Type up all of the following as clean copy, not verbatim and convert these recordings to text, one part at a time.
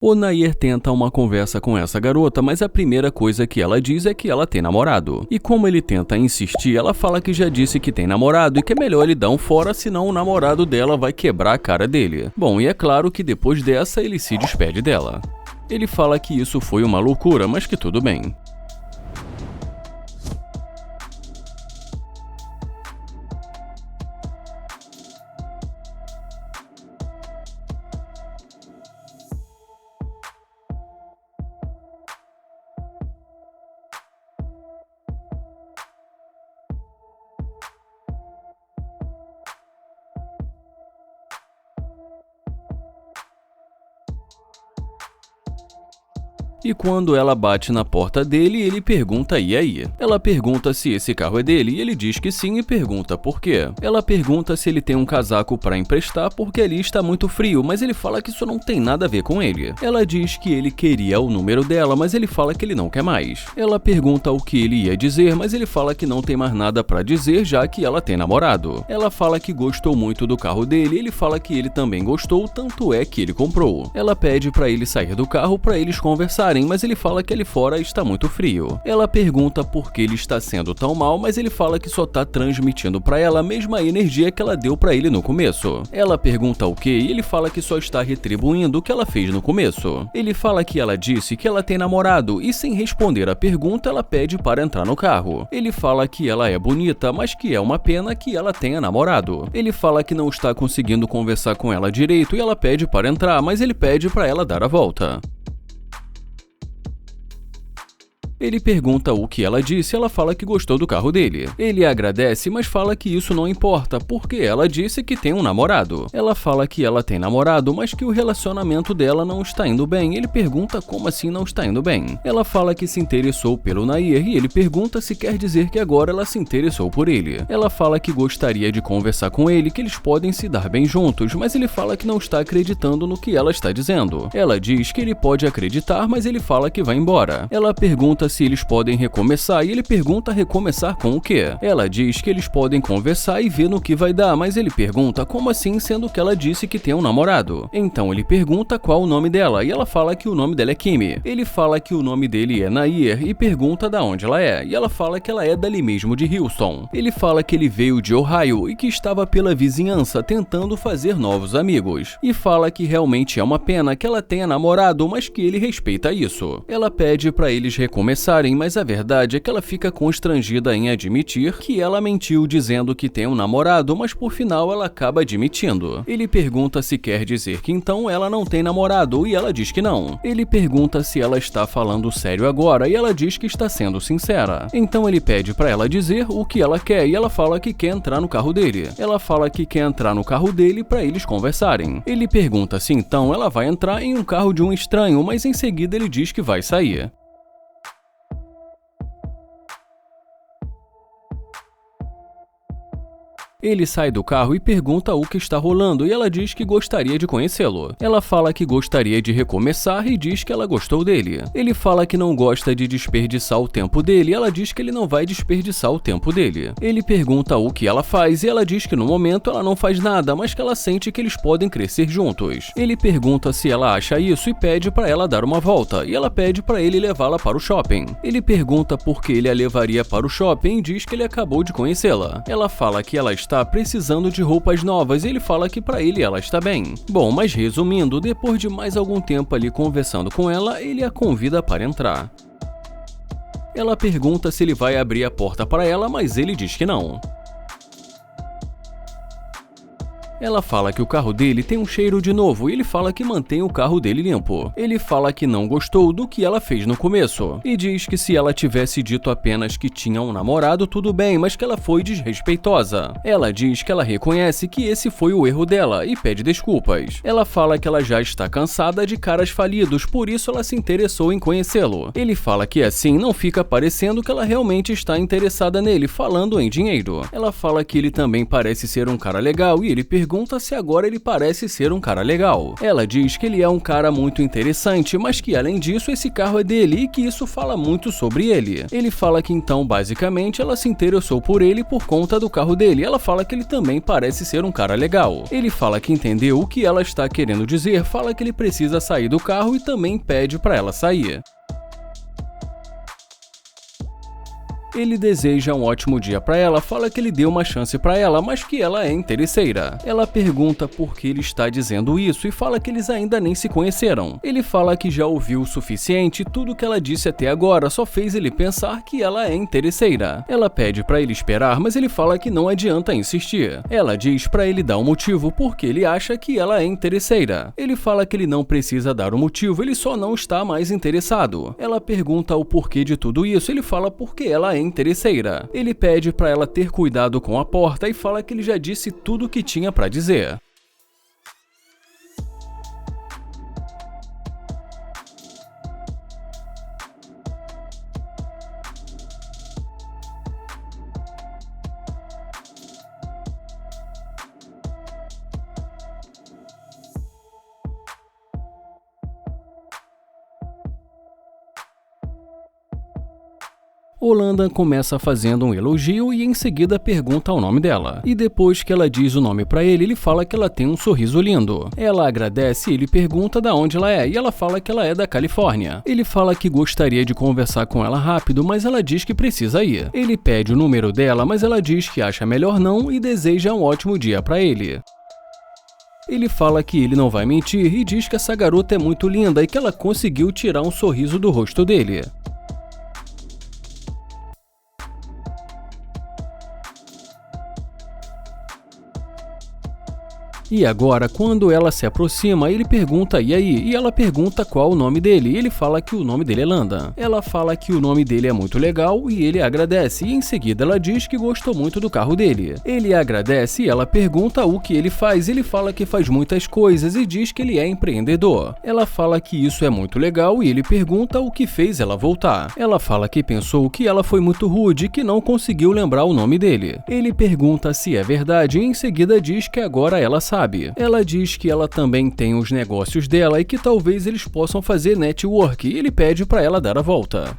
O Nair tenta uma conversa com essa garota, mas a primeira coisa que ela diz é que ela tem namorado. E como ele tenta insistir, ela fala que já disse que tem namorado e que é melhor ele dar um fora, senão o namorado dela vai quebrar a cara dele. Bom, e é claro que depois dessa ele se despede dela. Ele fala que isso foi uma loucura, mas que tudo bem. E quando ela bate na porta dele, ele pergunta e aí? Ela pergunta se esse carro é dele e ele diz que sim e pergunta por quê. Ela pergunta se ele tem um casaco para emprestar porque ali está muito frio, mas ele fala que isso não tem nada a ver com ele. Ela diz que ele queria o número dela, mas ele fala que ele não quer mais. Ela pergunta o que ele ia dizer, mas ele fala que não tem mais nada para dizer já que ela tem namorado. Ela fala que gostou muito do carro dele e ele fala que ele também gostou, tanto é que ele comprou. Ela pede para ele sair do carro para eles conversarem, mas ele fala que ali fora está muito frio. Ela pergunta por que ele está sendo tão mal, mas ele fala que só está transmitindo para ela a mesma energia que ela deu para ele no começo. Ela pergunta o que e ele fala que só está retribuindo o que ela fez no começo. Ele fala que ela disse que ela tem namorado e sem responder a pergunta ela pede para entrar no carro. Ele fala que ela é bonita, mas que é uma pena que ela tenha namorado. Ele fala que não está conseguindo conversar com ela direito e ela pede para entrar, mas ele pede para ela dar a volta. Ele pergunta o que ela disse e ela fala que gostou do carro dele. Ele agradece, mas fala que isso não importa, porque ela disse que tem um namorado. Ela fala que ela tem namorado, mas que o relacionamento dela não está indo bem. Ele pergunta como assim não está indo bem. Ela fala que se interessou pelo Nair e ele pergunta se quer dizer que agora ela se interessou por ele. Ela fala que gostaria de conversar com ele, que eles podem se dar bem juntos, mas ele fala que não está acreditando no que ela está dizendo. Ela diz que ele pode acreditar, mas ele fala que vai embora. Ela pergunta se eles podem recomeçar e ele pergunta recomeçar com o quê? Ela diz que eles podem conversar e ver no que vai dar, mas ele pergunta como assim, sendo que ela disse que tem um namorado. Então ele pergunta qual o nome dela e ela fala que o nome dela é Kimi. Ele fala que o nome dele é Nair e pergunta da onde ela é, e ela fala que ela é dali mesmo de Houston. Ele fala que ele veio de Ohio e que estava pela vizinhança tentando fazer novos amigos, e fala que realmente é uma pena que ela tenha namorado, mas que ele respeita isso. Ela pede para eles recomeçarem, mas a verdade é que ela fica constrangida em admitir que ela mentiu dizendo que tem um namorado, mas por final ela acaba admitindo. Ele pergunta se quer dizer que então ela não tem namorado e ela diz que não. Ele pergunta se ela está falando sério agora e ela diz que está sendo sincera. Então ele pede para ela dizer o que ela quer e ela fala que quer entrar no carro dele. Ela fala que quer entrar no carro dele para eles conversarem. Ele pergunta se então ela vai entrar em um carro de um estranho, mas em seguida ele diz que vai sair. Ele sai do carro e pergunta o que está rolando e ela diz que gostaria de conhecê-lo. Ela fala que gostaria de recomeçar e diz que ela gostou dele. Ele fala que não gosta de desperdiçar o tempo dele e ela diz que ele não vai desperdiçar o tempo dele. Ele pergunta o que ela faz e ela diz que no momento ela não faz nada, mas que ela sente que eles podem crescer juntos. Ele pergunta se ela acha isso e pede para ela dar uma volta, e ela pede para ele levá-la para o shopping. Ele pergunta por que ele a levaria para o shopping e diz que ele acabou de conhecê-la. Ela fala que ela está precisando de roupas novas e ele fala que para ele ela está bem. Bom, mas resumindo, depois de mais algum tempo ali conversando com ela, ele a convida para entrar. Ela pergunta se ele vai abrir a porta para ela, mas ele diz que não. Ela fala que o carro dele tem um cheiro de novo e ele fala que mantém o carro dele limpo. Ele fala que não gostou do que ela fez no começo e diz que se ela tivesse dito apenas que tinha um namorado, tudo bem, mas que ela foi desrespeitosa. Ela diz que ela reconhece que esse foi o erro dela e pede desculpas. Ela fala que ela já está cansada de caras falidos, por isso ela se interessou em conhecê-lo. Ele fala que assim não fica parecendo que ela realmente está interessada nele, falando em dinheiro. Ela fala que ele também parece ser um cara legal e ele pergunta pergunta se agora ele parece ser um cara legal. Ela diz que ele é um cara muito interessante, mas que além disso esse carro é dele e que isso fala muito sobre ele. Ele fala que então basicamente ela se interessou por ele por conta do carro dele. Ela fala que ele também parece ser um cara legal. Ele fala que entendeu o que ela está querendo dizer, fala que ele precisa sair do carro e também pede para ela sair. Ele deseja um ótimo dia pra ela, fala que ele deu uma chance pra ela, mas que ela é interesseira. Ela pergunta por que ele está dizendo isso e fala que eles ainda nem se conheceram. Ele fala que já ouviu o suficiente e tudo que ela disse até agora só fez ele pensar que ela é interesseira. Ela pede pra ele esperar, mas ele fala que não adianta insistir. Ela diz pra ele dar um motivo porque ele acha que ela é interesseira. Ele fala que ele não precisa dar o motivo, ele só não está mais interessado. Ela pergunta o porquê de tudo isso, ele fala porque ela é interesseira. Ele pede para ela ter cuidado com a porta e fala que ele já disse tudo o que tinha para dizer. Holanda começa fazendo um elogio e em seguida pergunta o nome dela. E depois que ela diz o nome pra ele, ele fala que ela tem um sorriso lindo. Ela agradece e ele pergunta da onde ela é e ela fala que ela é da Califórnia. Ele fala que gostaria de conversar com ela rápido, mas ela diz que precisa ir. Ele pede o número dela, mas ela diz que acha melhor não e deseja um ótimo dia pra ele. Ele fala que ele não vai mentir e diz que essa garota é muito linda e que ela conseguiu tirar um sorriso do rosto dele. E agora, quando ela se aproxima, ele pergunta e aí? E ela pergunta qual o nome dele, e ele fala que o nome dele é Landa. Ela fala que o nome dele é muito legal e ele agradece, e em seguida ela diz que gostou muito do carro dele. Ele agradece e ela pergunta o que ele faz, ele fala que faz muitas coisas e diz que ele é empreendedor. Ela fala que isso é muito legal e ele pergunta o que fez ela voltar. Ela fala que pensou que ela foi muito rude e que não conseguiu lembrar o nome dele. Ele pergunta se é verdade e em seguida diz que agora ela sabe. Ela diz que ela também tem os negócios dela e que talvez eles possam fazer network e ele pede para ela dar a volta.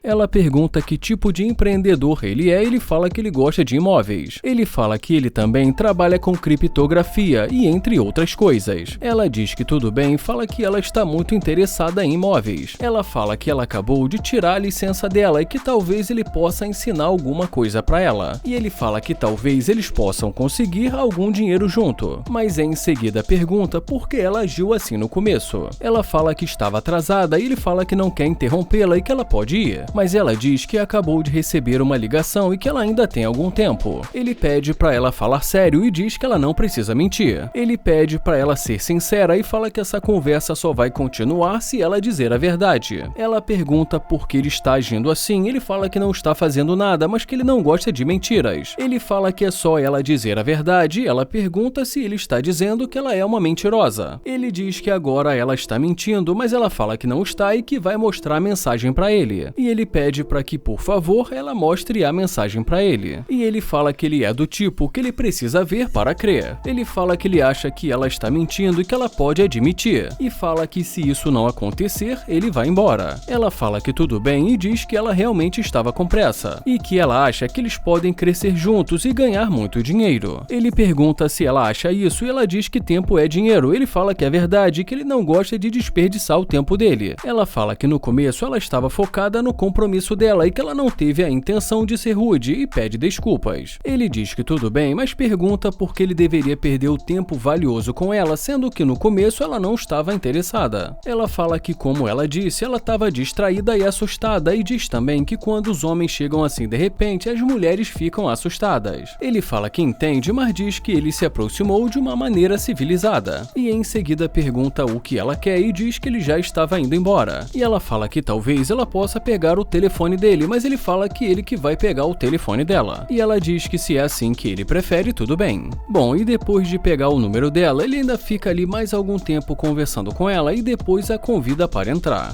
Ela pergunta que tipo de empreendedor ele é e ele fala que ele gosta de imóveis. Ele fala que ele também trabalha com criptografia e entre outras coisas. Ela diz que tudo bem e fala que ela está muito interessada em imóveis. Ela fala que ela acabou de tirar a licença dela e que talvez ele possa ensinar alguma coisa para ela. E ele fala que talvez eles possam conseguir algum dinheiro junto. Mas em seguida pergunta por que ela agiu assim no começo. Ela fala que estava atrasada e ele fala que não quer interrompê-la e que ela pode ir. Mas ela diz que acabou de receber uma ligação e que ela ainda tem algum tempo. Ele pede para ela falar sério e diz que ela não precisa mentir. Ele pede para ela ser sincera e fala que essa conversa só vai continuar se ela dizer a verdade. Ela pergunta por que ele está agindo assim, ele fala que não está fazendo nada, mas que ele não gosta de mentiras. Ele fala que é só ela dizer a verdade e ela pergunta se ele está dizendo que ela é uma mentirosa. Ele diz que agora ela está mentindo, mas ela fala que não está e que vai mostrar a mensagem para ele. E ele pede para que, por favor, ela mostre a mensagem para ele. E ele fala que ele é do tipo que ele precisa ver para crer. Ele fala que ele acha que ela está mentindo e que ela pode admitir. E fala que se isso não acontecer, ele vai embora. Ela fala que tudo bem e diz que ela realmente estava com pressa. E que ela acha que eles podem crescer juntos e ganhar muito dinheiro. Ele pergunta se ela acha isso e ela diz que tempo é dinheiro. Ele fala que é verdade e que ele não gosta de desperdiçar o tempo dele. Ela fala que no começo ela estava focada no compromisso dela e que ela não teve a intenção de ser rude e pede desculpas. Ele diz que tudo bem, mas pergunta por que ele deveria perder o tempo valioso com ela, sendo que no começo ela não estava interessada. Ela fala que, como ela disse, ela estava distraída e assustada e diz também que quando os homens chegam assim de repente, as mulheres ficam assustadas. Ele fala que entende, mas diz que ele se aproximou de uma maneira civilizada. E em seguida pergunta o que ela quer e diz que ele já estava indo embora. E ela fala que talvez ela possa pegar o telefone dele, mas ele fala que ele que vai pegar o telefone dela. E ela diz que se é assim que ele prefere, tudo bem. Bom, e depois de pegar o número dela, ele ainda fica ali mais algum tempo conversando com ela e depois a convida para entrar.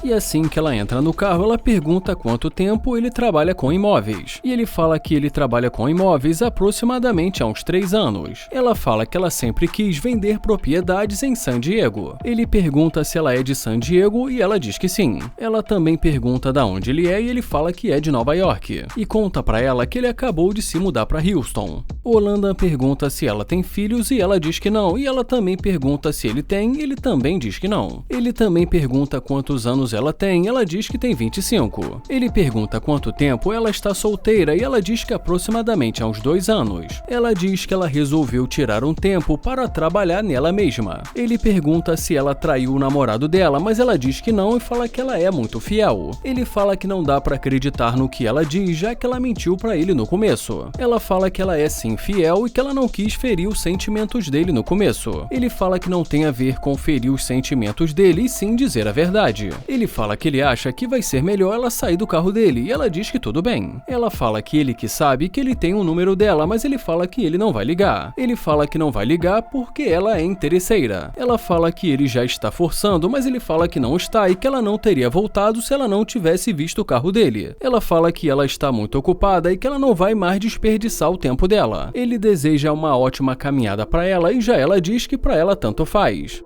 E assim que ela entra no carro, ela pergunta há quanto tempo ele trabalha com imóveis. E ele fala que ele trabalha com imóveis aproximadamente há uns 3 anos. Ela fala que ela sempre quis vender propriedades em San Diego. Ele pergunta se ela é de San Diego e ela diz que sim. Ela também pergunta de onde ele é e ele fala que é de Nova York. E conta pra ela que ele acabou de se mudar pra Houston. Holanda pergunta se ela tem filhos e ela diz que não. E ela também pergunta se ele tem, ele também diz que não. Ele também pergunta quantos anos ela tem, ela diz que tem 25. Ele pergunta quanto tempo ela está solteira e ela diz que aproximadamente há uns 2 anos. Ela diz que ela resolveu tirar um tempo para trabalhar nela mesma. Ele pergunta se ela traiu o namorado dela, mas ela diz que não e fala que ela é muito fiel. Ele fala que não dá para acreditar no que ela diz, já que ela mentiu para ele no começo. Ela fala que ela é sim fiel e que ela não quis ferir os sentimentos dele no começo. Ele fala que não tem a ver com ferir os sentimentos dele e sim dizer a verdade. Ele fala que ele acha que vai ser melhor ela sair do carro dele e ela diz que tudo bem. Ela fala que ele que sabe que ele tem o número dela, mas ele fala que ele não vai ligar. Ele fala que não vai ligar porque ela é interesseira. Ela fala que ele já está forçando, mas ele fala que não está e que ela não teria voltado se ela não tivesse visto o carro dele. Ela fala que ela está muito ocupada e que ela não vai mais desperdiçar o tempo dela. Ele deseja uma ótima caminhada para ela e já ela diz que para ela tanto faz.